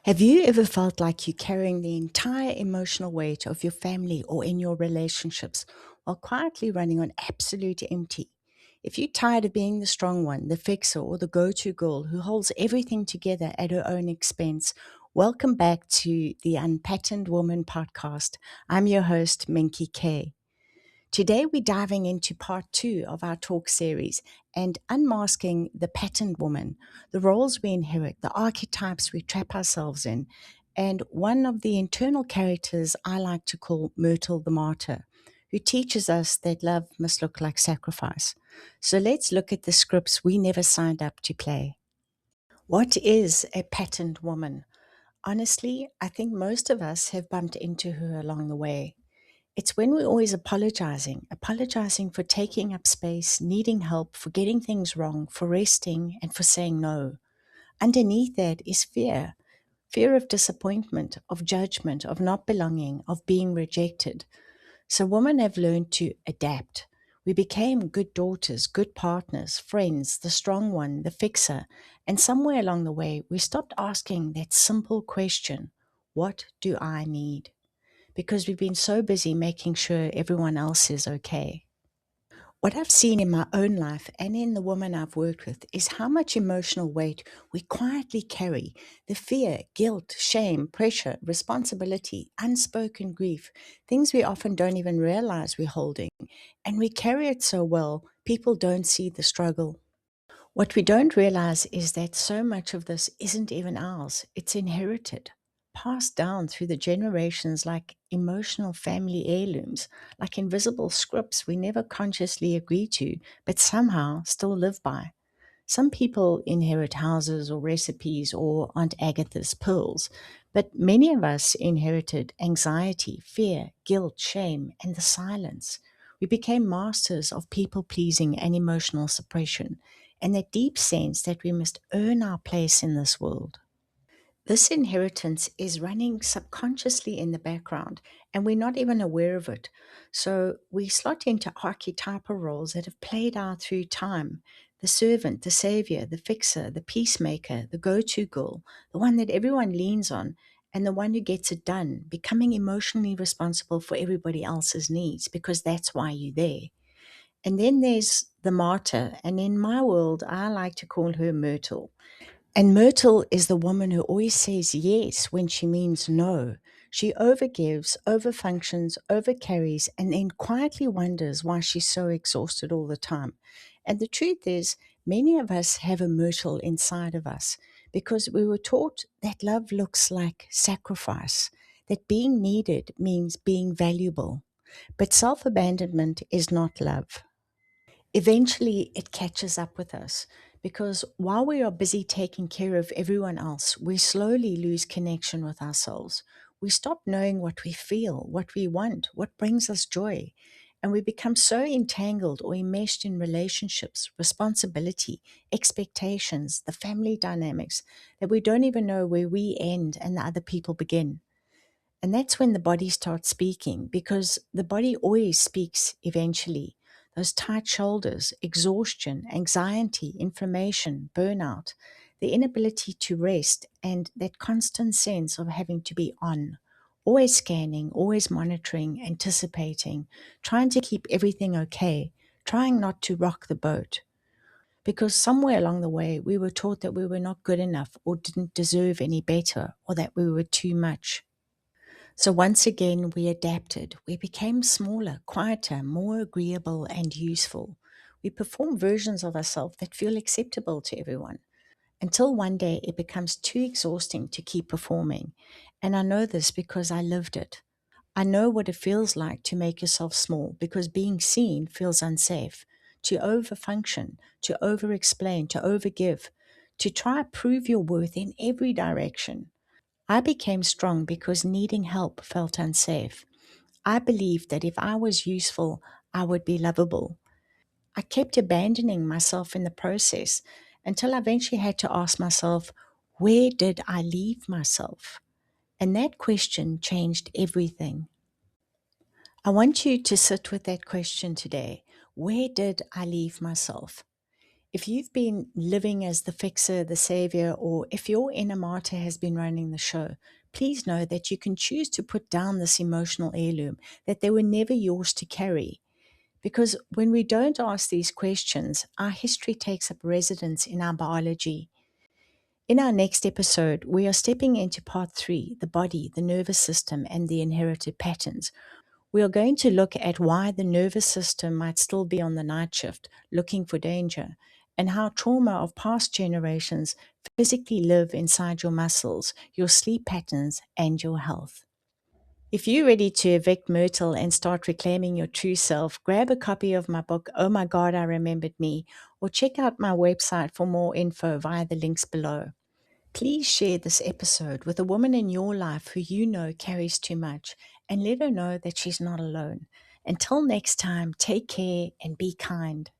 Have you ever felt like you're carrying the entire emotional weight of your family or in your relationships while quietly running on absolute empty? If you're tired of being the strong one, the fixer, or the go to girl who holds everything together at her own expense, welcome back to the Unpatterned Woman podcast. I'm your host, Minky K. Today, we're diving into part two of our talk series and unmasking the patterned woman, the roles we inherit, the archetypes we trap ourselves in, and one of the internal characters I like to call Myrtle the martyr, who teaches us that love must look like sacrifice. So let's look at the scripts we never signed up to play. What is a patterned woman? Honestly, I think most of us have bumped into her along the way. It's when we're always apologizing for taking up space, needing help, for getting things wrong, for resting, and for saying no. Underneath that is fear of disappointment, of judgment, of not belonging, of being rejected. So women have learned to adapt. We became good daughters, good partners, friends, the strong one, the fixer. And somewhere along the way, we stopped asking that simple question: what do I need? Because we've been so busy making sure everyone else is okay. What I've seen in my own life and in the women I've worked with is how much emotional weight we quietly carry: the fear, guilt, shame, pressure, responsibility, unspoken grief, things we often don't even realize we're holding. And we carry it so well, people don't see the struggle. What we don't realize is that so much of this isn't even ours, it's inherited, passed down through the generations like emotional family heirlooms, like invisible scripts we never consciously agree to, but somehow still live by. Some people inherit houses or recipes or Aunt Agatha's pearls, but many of us inherited anxiety, fear, guilt, shame, and the silence. We became masters of people pleasing and emotional suppression, and that deep sense that we must earn our place in this world. This inheritance is running subconsciously in the background, and we're not even aware of it. So we slot into archetypal roles that have played out through time: the servant, the savior, the fixer, the peacemaker, the go to girl, the one that everyone leans on, and the one who gets it done, becoming emotionally responsible for everybody else's needs because that's why you're there. And then there's the martyr, and in my world, I like to call her Myrtle. And Myrtle is the woman who always says yes when she means no. She overgives, overfunctions, overcarries, and then quietly wonders why she's so exhausted all the time. And the truth is, many of us have a Myrtle inside of us because we were taught that love looks like sacrifice, that being needed means being valuable. But self abandonment is not love. Eventually it catches up with us because while we are busy taking care of everyone else, we slowly lose connection with ourselves. We stop knowing what we feel, what we want, what brings us joy. And we become so entangled or enmeshed in relationships, responsibility, expectations, the family dynamics, that we don't even know where we end and the other people begin. And that's when the body starts speaking, because the body always speaks eventually. Those tight shoulders, exhaustion, anxiety, inflammation, burnout, the inability to rest, and that constant sense of having to be on, always scanning, always monitoring, anticipating, trying to keep everything okay, trying not to rock the boat. Because somewhere along the way, we were taught that we were not good enough or didn't deserve any better or that we were too much. So once again, we adapted. We became smaller, quieter, more agreeable, and useful. We perform versions of ourselves that feel acceptable to everyone until one day it becomes too exhausting to keep performing. And I know this because I lived it. I know what it feels like to make yourself small because being seen feels unsafe, to overfunction, to over-explain, to overgive, to try to prove your worth in every direction. I became strong because needing help felt unsafe. I believed that if I was useful, I would be lovable. I kept abandoning myself in the process until I eventually had to ask myself, where did I leave myself? And that question changed everything. I want you to sit with that question today. Where did I leave myself? If you've been living as the fixer, the savior, or if your inner martyr has been running the show, please know that you can choose to put down this emotional heirloom, that they were never yours to carry. Because when we don't ask these questions, our history takes up residence in our biology. In our next episode, we are stepping into part three, the body, the nervous system, and the inherited patterns. We are going to look at why the nervous system might still be on the night shift, looking for danger, and how trauma of past generations physically live inside your muscles, your sleep patterns, and your health. If you're ready to evict Myrtle and start reclaiming your true self, grab a copy of my book, Oh My God, I Remembered Me, or check out my website for more info via the links below. Please share this episode with a woman in your life who you know carries too much and let her know that she's not alone. Until next time, take care and be kind.